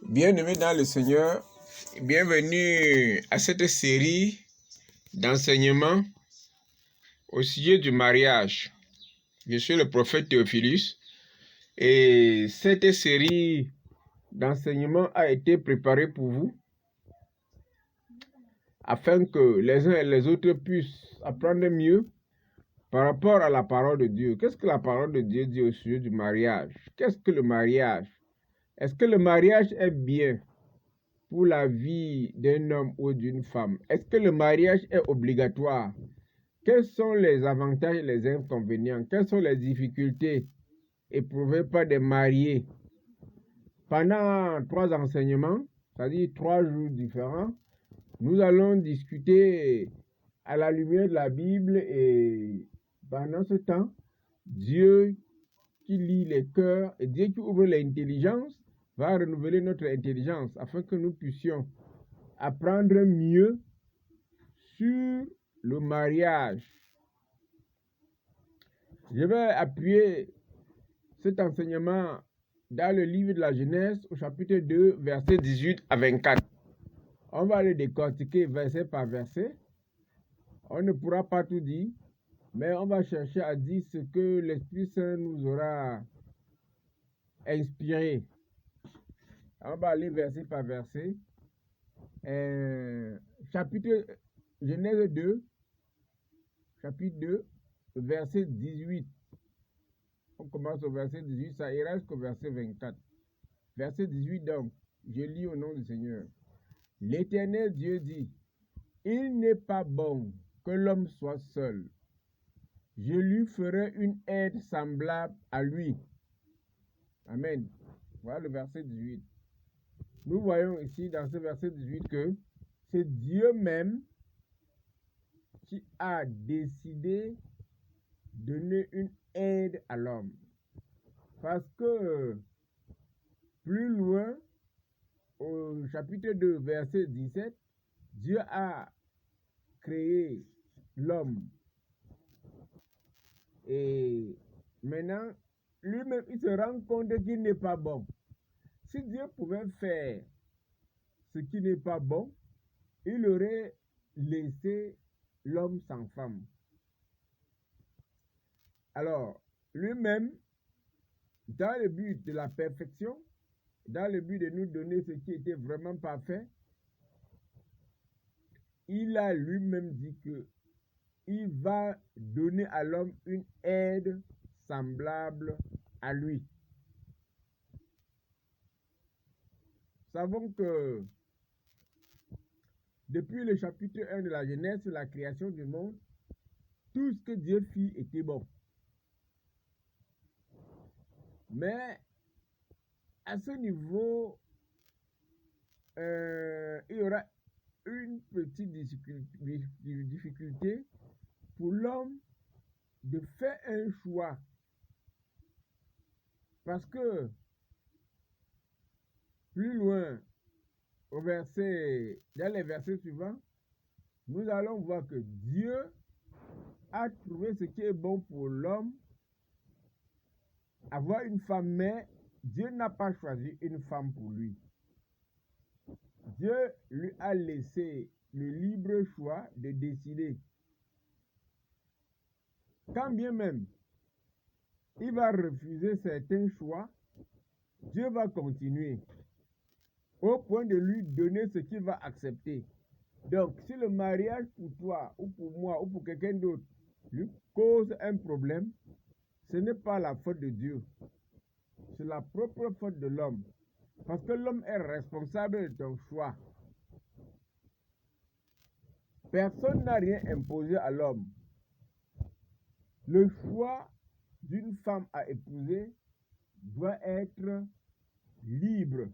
Bien-aimés dans le Seigneur, bienvenue à cette série d'enseignements au sujet du mariage. Je suis le prophète Théophilus et cette série d'enseignements a été préparée pour vous afin que les uns et les autres puissent apprendre mieux par rapport à la parole de Dieu. Qu'est-ce que la parole de Dieu dit au sujet du mariage? Qu'est-ce que le mariage? Est-ce que le mariage est bien pour la vie d'un homme ou d'une femme? Est-ce que le mariage est obligatoire? Quels sont les avantages et les inconvénients? Quelles sont les difficultés éprouvées par des mariés? Pendant 3 enseignements, c'est-à-dire 3 jours différents, nous allons discuter à la lumière de la Bible et pendant ce temps, Dieu qui lit les cœurs et Dieu qui ouvre l'intelligence va renouveler notre intelligence afin que nous puissions apprendre mieux sur le mariage. Je vais appuyer cet enseignement dans le livre de la Genèse au chapitre 2, versets 18 à 24. On va le décortiquer verset par verset. On ne pourra pas tout dire, mais on va chercher à dire ce que l'Esprit Saint nous aura inspiré. On va aller verset par verset. Chapitre Genèse 2, chapitre 2, verset 18. On commence au verset 18, ça ira jusqu'au verset 24. Verset 18 donc, je lis au nom du Seigneur. L'Éternel Dieu dit, il n'est pas bon que l'homme soit seul. Je lui ferai une aide semblable à lui. Amen. Voilà le verset 18. Nous voyons ici dans ce verset 18 que c'est Dieu même qui a décidé de donner une aide à l'homme. Parce que plus loin, au chapitre 2, verset 17, Dieu a créé l'homme. Et maintenant, lui-même, il se rend compte qu'il n'est pas bon. Si Dieu pouvait faire ce qui n'est pas bon, il aurait laissé l'homme sans femme. Alors, lui-même, dans le but de la perfection, dans le but de nous donner ce qui était vraiment parfait, il a lui-même dit que il va donner à l'homme une aide semblable à lui. Nous savons que depuis le chapitre 1 de la Genèse, la création du monde, tout ce que Dieu fit était bon. Mais à ce niveau, il y aura une petite difficulté pour l'homme de faire un choix. Parce que plus loin, dans les versets suivants, nous allons voir que Dieu a trouvé ce qui est bon pour l'homme, avoir une femme, mais Dieu n'a pas choisi une femme pour lui. Dieu lui a laissé le libre choix de décider. Quand bien même il va refuser certains choix, Dieu va continuer au point de lui donner ce qu'il va accepter. Donc, si le mariage pour toi ou pour moi ou pour quelqu'un d'autre lui cause un problème, ce n'est pas la faute de Dieu. C'est la propre faute de l'homme. Parce que l'homme est responsable de ton choix. Personne n'a rien imposé à l'homme. Le choix d'une femme à épouser doit être libre.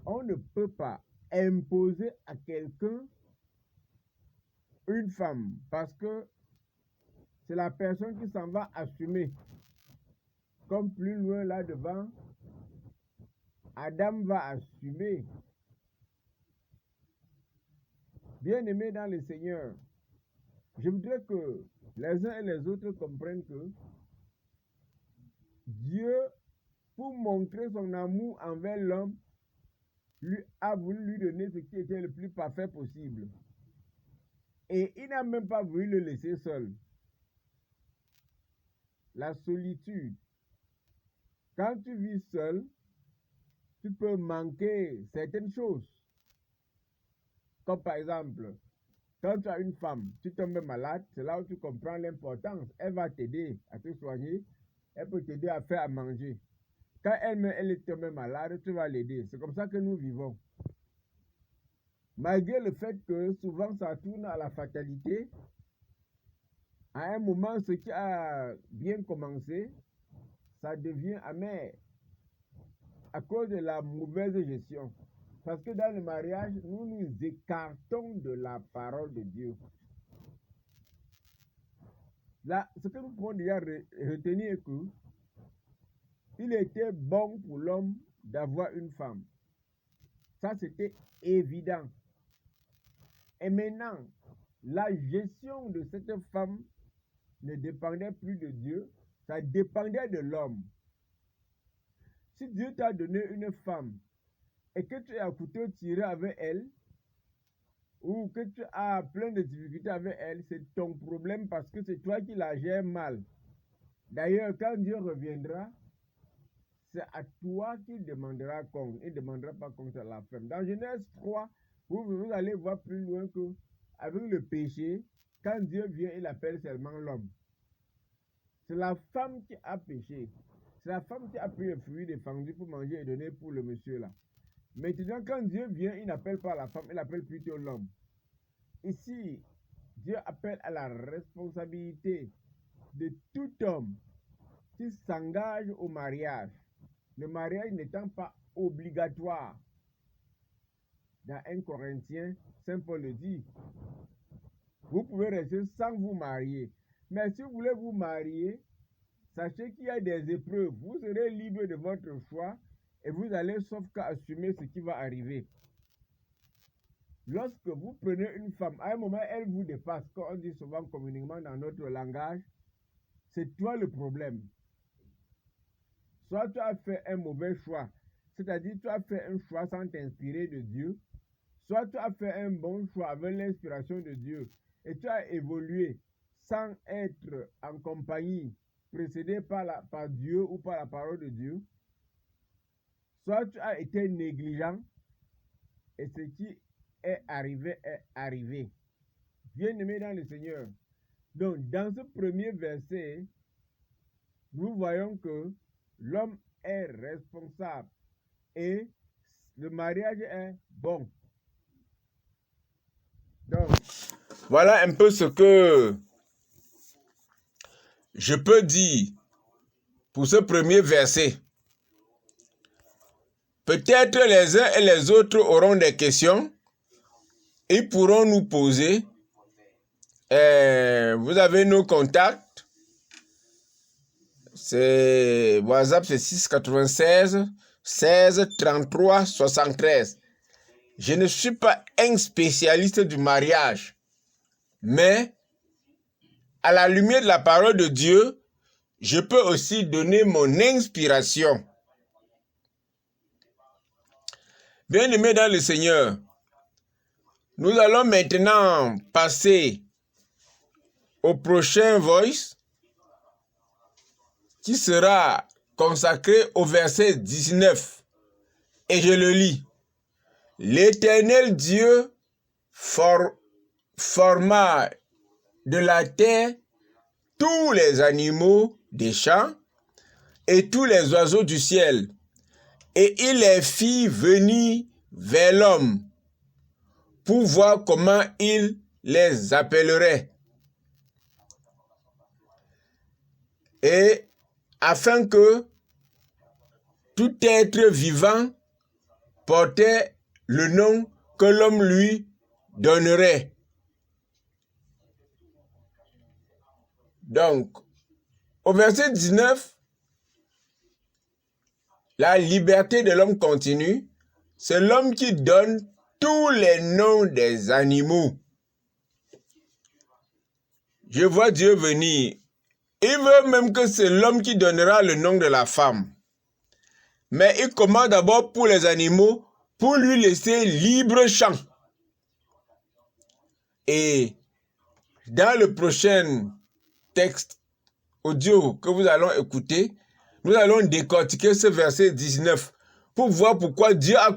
On ne peut pas imposer à quelqu'un une femme parce que c'est la personne qui s'en va assumer. Comme plus loin là-devant, Adam va assumer. Bien-aimés dans le Seigneur, je voudrais que les uns et les autres comprennent que Dieu, pour montrer son amour envers l'homme, a voulu lui donner ce qui était le plus parfait possible. Et il n'a même pas voulu le laisser seul. La solitude. Quand tu vis seul, tu peux manquer certaines choses. Comme par exemple, quand tu as une femme, tu tombes malade, c'est là où tu comprends l'importance. Elle va t'aider à te soigner, elle peut t'aider à faire à manger. Quand elle est tombée malade, tu vas l'aider. C'est comme ça que nous vivons. Malgré le fait que souvent ça tourne à la fatalité, à un moment, ce qui a bien commencé, ça devient amer à cause de la mauvaise gestion. Parce que dans le mariage, nous nous écartons de la parole de Dieu. Là, ce que nous pouvons déjà retenir est que il était bon pour l'homme d'avoir une femme. Ça, c'était évident. Et maintenant, la gestion de cette femme ne dépendait plus de Dieu, ça dépendait de l'homme. Si Dieu t'a donné une femme et que tu es à couteau tiré avec elle, ou que tu as plein de difficultés avec elle, c'est ton problème parce que c'est toi qui la gères mal. D'ailleurs, quand Dieu reviendra, c'est à toi qu'il demandera compte. Il ne demandera pas compte à la femme. Dans Genèse 3, vous allez voir plus loin que avec le péché, quand Dieu vient, il appelle seulement l'homme. C'est la femme qui a péché. C'est la femme qui a pris le fruit défendu pour manger et donner pour le monsieur là. Maintenant, quand Dieu vient, il n'appelle pas la femme, il appelle plutôt l'homme. Ici, Dieu appelle à la responsabilité de tout homme qui s'engage au mariage. Le mariage n'étant pas obligatoire. Dans 1 Corinthiens, Saint Paul le dit. Vous pouvez rester sans vous marier. Mais si vous voulez vous marier, sachez qu'il y a des épreuves. Vous serez libre de votre choix et vous allez sauf qu'à assumer ce qui va arriver. Lorsque vous prenez une femme, à un moment, elle vous dépasse. Comme on dit souvent communément dans notre langage, c'est toi le problème. Soit tu as fait un mauvais choix, c'est-à-dire tu as fait un choix sans t'inspirer de Dieu, soit tu as fait un bon choix avec l'inspiration de Dieu et tu as évolué sans être en compagnie, précédé par Dieu ou par la parole de Dieu, soit tu as été négligent et ce qui est arrivé est arrivé. Bien-aimé dans le Seigneur. Donc, dans ce premier verset, nous voyons que l'homme est responsable et le mariage est bon. Donc, voilà un peu ce que je peux dire pour ce premier verset. Peut-être les uns et les autres auront des questions. Ils pourront nous poser. Vous avez nos contacts. C'est WhatsApp, c'est 696 16 33 73. Je ne suis pas un spécialiste du mariage, mais à la lumière de la parole de Dieu, je peux aussi donner mon inspiration. Bien-aimés dans le Seigneur, nous allons maintenant passer au prochain voice qui sera consacré au verset 19. Et je le lis. L'Éternel Dieu forma de la terre tous les animaux des champs et tous les oiseaux du ciel, et il les fit venir vers l'homme pour voir comment il les appellerait. Et afin que tout être vivant portait le nom que l'homme lui donnerait. Donc, au verset 19, la liberté de l'homme continue. C'est l'homme qui donne tous les noms des animaux. Je vois Dieu venir. Il veut même que c'est l'homme qui donnera le nom de la femme. Mais il commande d'abord pour les animaux pour lui laisser libre champ. Et dans le prochain texte audio que nous allons écouter, nous allons décortiquer ce verset 19 pour voir pourquoi Dieu a